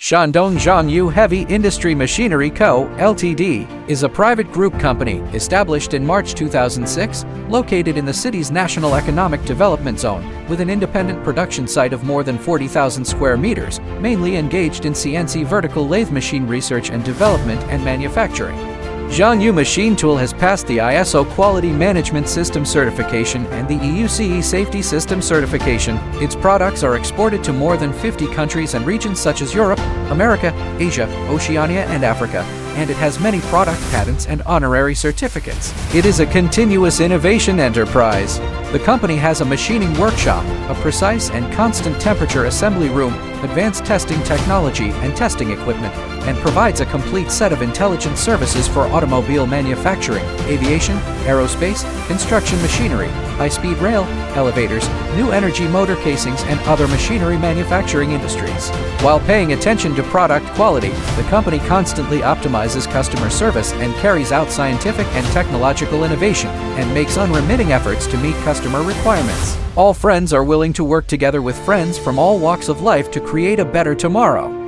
Shandong Zhongyou Heavy Industry Machinery Co., Ltd., is a private group company established in March 2006, located in the city's National Economic Development Zone, with an independent production site of more than 40,000 square meters, mainly engaged in CNC vertical lathe machine research and development and manufacturing. Zhongyou Machine Tool has passed the ISO Quality Management System certification and the EU CE Safety System certification. Its products are exported to more than 50 countries and regions such as Europe, America, Asia, Oceania, and Africa, and it has many product patents and honorary certificates. It is a continuous innovation enterprise. The company has a machining workshop, a precise and constant temperature assembly room, advanced testing technology and testing equipment, and provides a complete set of intelligent services for automobile manufacturing, aviation, aerospace, construction machinery, high-speed rail, elevators, new energy motor casings, and other machinery manufacturing industries. While paying attention to product quality, the company constantly optimizes customer service and carries out scientific and technological innovation, and makes unremitting efforts to meet customer requirements. All friends are willing to work together with friends from all walks of life to create a better tomorrow.